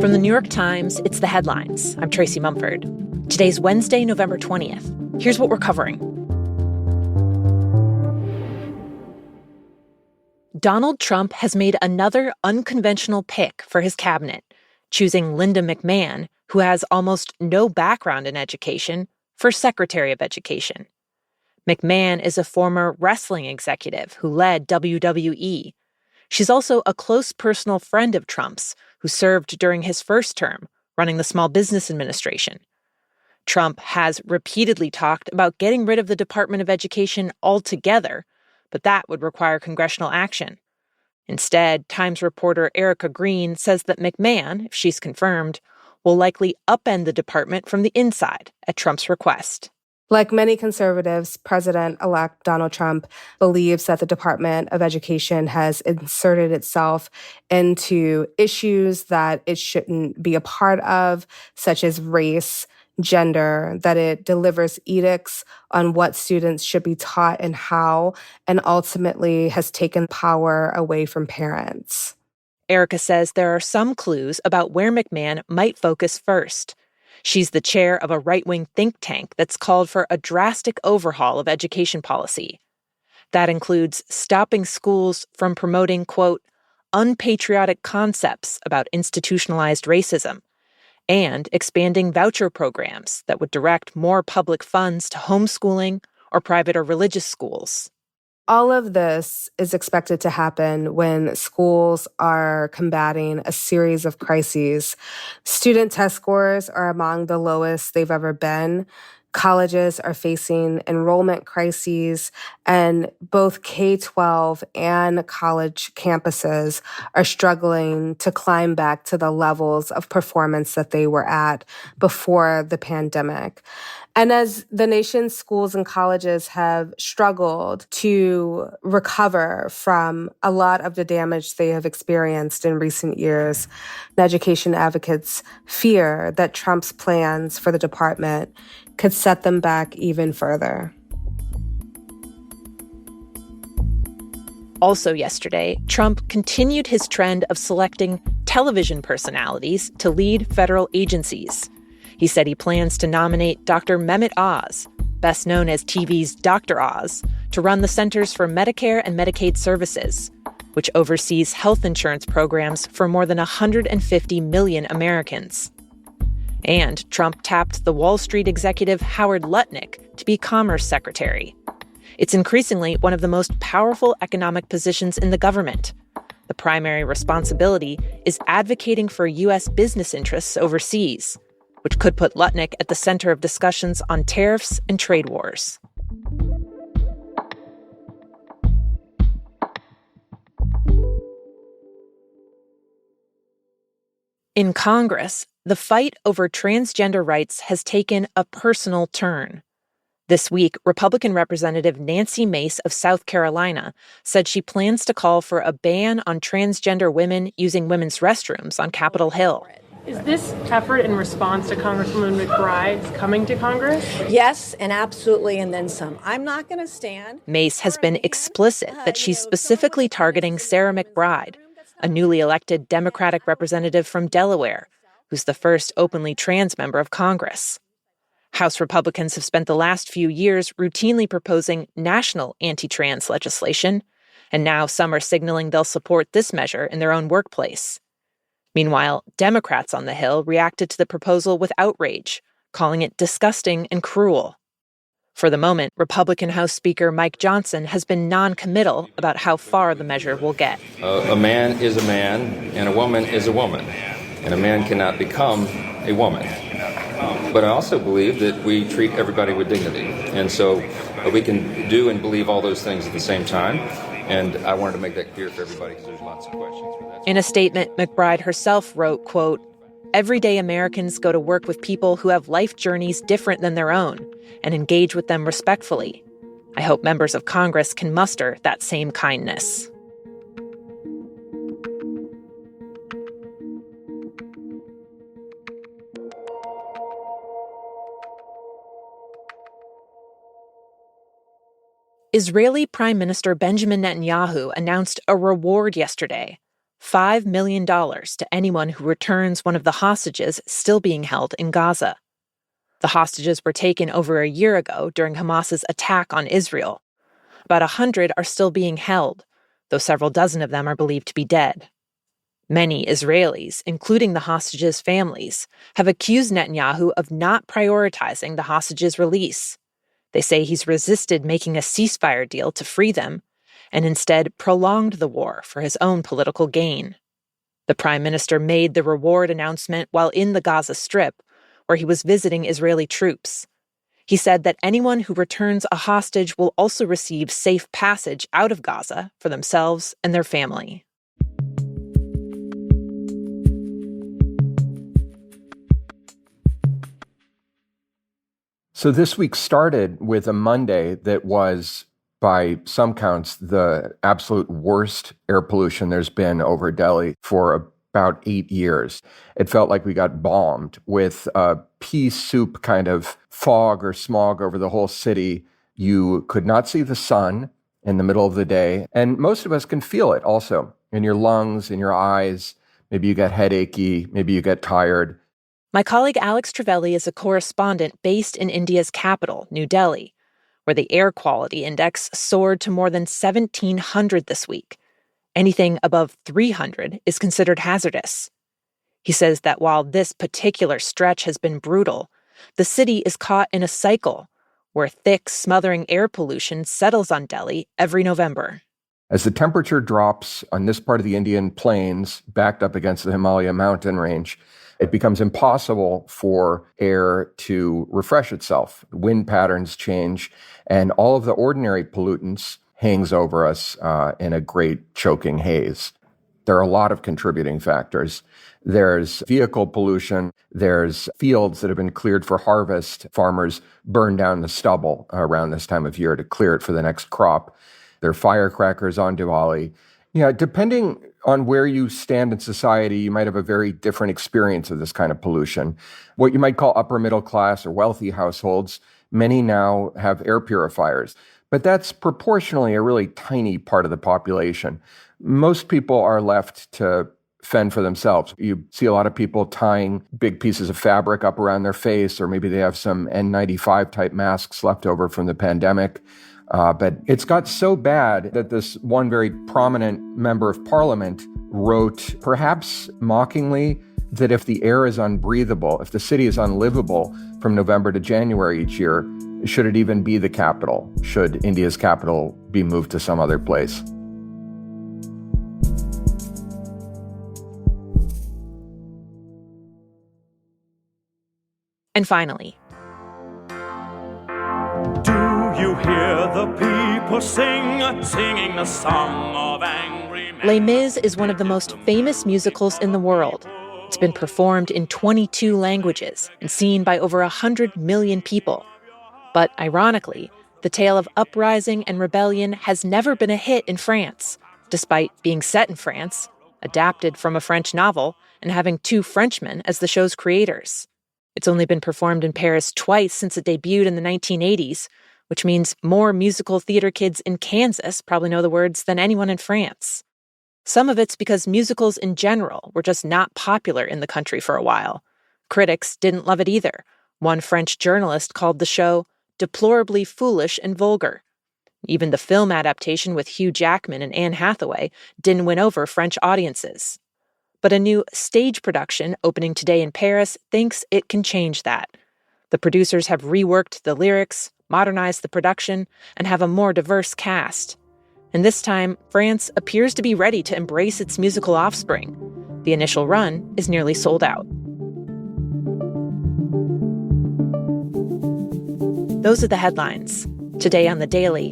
From the New York Times, it's The Headlines. I'm Tracy Mumford. Today's Wednesday, November 20th. Here's what we're covering. Donald Trump has made another unconventional pick for his cabinet, choosing Linda McMahon, who has almost no background in education, for Secretary of Education. McMahon is a former wrestling executive who led WWE. She's also a close personal friend of Trump's, who served during his first term, running the Small Business Administration. Trump has repeatedly talked about getting rid of the Department of Education altogether, but that would require congressional action. Instead, Times reporter Erica Green says that McMahon, if she's confirmed, will likely upend the department from the inside at Trump's request. Like many conservatives, President-elect Donald Trump believes that the Department of Education has inserted itself into issues that it shouldn't be a part of, such as race, gender, that it delivers edicts on what students should be taught and how, and ultimately has taken power away from parents. Erica says there are some clues about where McMahon might focus first. She's the chair of a right-wing think tank that's called for a drastic overhaul of education policy. That includes stopping schools from promoting, quote, unpatriotic concepts about institutionalized racism, and expanding voucher programs that would direct more public funds to homeschooling or private or religious schools. All of this is expected to happen when schools are combating a series of crises. Student test scores are among the lowest they've ever been. Colleges are facing enrollment crises, and both K-12 and college campuses are struggling to climb back to the levels of performance that they were at before the pandemic. And as the nation's schools and colleges have struggled to recover from a lot of the damage they have experienced in recent years, education advocates fear that Trump's plans for the department could set them back even further. Also yesterday, Trump continued his trend of selecting television personalities to lead federal agencies. He said he plans to nominate Dr. Mehmet Oz, best known as TV's Dr. Oz, to run the Centers for Medicare and Medicaid Services, which oversees health insurance programs for more than 150 million Americans. And Trump tapped the Wall Street executive Howard Lutnick to be Commerce Secretary. It's increasingly one of the most powerful economic positions in the government. The primary responsibility is advocating for U.S. business interests overseas, which could put Lutnick at the center of discussions on tariffs and trade wars. In Congress, the fight over transgender rights has taken a personal turn. This week, Republican Representative Nancy Mace of South Carolina said she plans to call for a ban on transgender women using women's restrooms on Capitol Hill. Is this effort in response to Congresswoman McBride's coming to Congress? Yes, and absolutely, and then some. I'm not going to stand. Mace has been explicit that she's specifically targeting Sarah McBride, a newly elected Democratic representative from Delaware, who's the first openly trans member of Congress. House Republicans have spent the last few years routinely proposing national anti-trans legislation, and now some are signaling they'll support this measure in their own workplace. Meanwhile, Democrats on the Hill reacted to the proposal with outrage, calling it disgusting and cruel. For the moment, Republican House Speaker Mike Johnson has been non-committal about how far the measure will get. A man is a man, and a woman is a woman, and a man cannot become a woman. But I also believe that we treat everybody with dignity, and so we can do and believe all those things at the same time. And I wanted to make that clear for everybody because there's lots of questions. In a statement, McBride herself wrote, quote, "Everyday Americans go to work with people who have life journeys different than their own and engage with them respectfully. I hope members of Congress can muster that same kindness." Israeli Prime Minister Benjamin Netanyahu announced a reward yesterday. $5 million to anyone who returns one of the hostages still being held in Gaza. The hostages were taken over a year ago during Hamas's attack on Israel. About 100 are still being held, though several dozen of them are believed to be dead. Many Israelis, including the hostages' families, have accused Netanyahu of not prioritizing the hostages' release. They say he's resisted making a ceasefire deal to free them, and instead prolonged the war for his own political gain. The prime minister made the reward announcement while in the Gaza Strip, where he was visiting Israeli troops. He said that anyone who returns a hostage will also receive safe passage out of Gaza for themselves and their family. So this week started with a Monday that was, by some counts, the absolute worst air pollution there's been over Delhi for about 8 years. It felt like we got bombed with a pea soup kind of fog or smog over the whole city. You could not see the sun in the middle of the day. And most of us can feel it also in your lungs, in your eyes. Maybe you get headachy, maybe you get tired. My colleague Alex Trevelli is a correspondent based in India's capital, New Delhi, where the air quality index soared to more than 1,700 this week. Anything above 300 is considered hazardous. He says that while this particular stretch has been brutal, the city is caught in a cycle where thick, smothering air pollution settles on Delhi every November. As the temperature drops on this part of the Indian plains, backed up against the Himalaya mountain range, it becomes impossible for air to refresh itself. Wind patterns change, and all of the ordinary pollutants hangs over us in a great choking haze. There are a lot of contributing factors. There's vehicle pollution. There's fields that have been cleared for harvest. Farmers burn down the stubble around this time of year to clear it for the next crop. There are firecrackers on Diwali. Yeah, depending on where you stand in society, you might have a very different experience of this kind of pollution. What you might call upper middle class or wealthy households, many now have air purifiers. But that's proportionally a really tiny part of the population. Most people are left to fend for themselves. You see a lot of people tying big pieces of fabric up around their face, or maybe they have some N95 type masks left over from the pandemic. But it's got so bad that this one very prominent member of parliament wrote, perhaps mockingly, that if the air is unbreathable, if the city is unlivable from November to January each year, should it even be the capital? Should India's capital be moved to some other place? And finally, you hear the people singing the song of angry men. Les Mis is one of the most famous musicals in the world. It's been performed in 22 languages and seen by over 100 million people. But ironically, the tale of uprising and rebellion has never been a hit in France, despite being set in France, adapted from a French novel, and having 2 Frenchmen as the show's creators. It's only been performed in Paris twice since it debuted in the 1980s, which means more musical theater kids in Kansas probably know the words than anyone in France. Some of it's because musicals in general were just not popular in the country for a while. Critics didn't love it either. One French journalist called the show deplorably foolish and vulgar. Even the film adaptation with Hugh Jackman and Anne Hathaway didn't win over French audiences. But a new stage production opening today in Paris thinks it can change that. The producers have reworked the lyrics, modernized the production, and have a more diverse cast. And this time, France appears to be ready to embrace its musical offspring. The initial run is nearly sold out. Those are the headlines. Today on The Daily,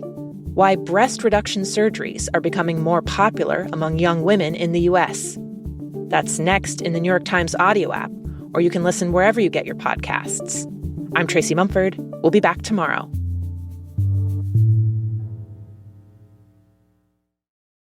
why breast reduction surgeries are becoming more popular among young women in the U.S. That's next in the New York Times audio app, or you can listen wherever you get your podcasts. I'm Tracy Mumford. We'll be back tomorrow.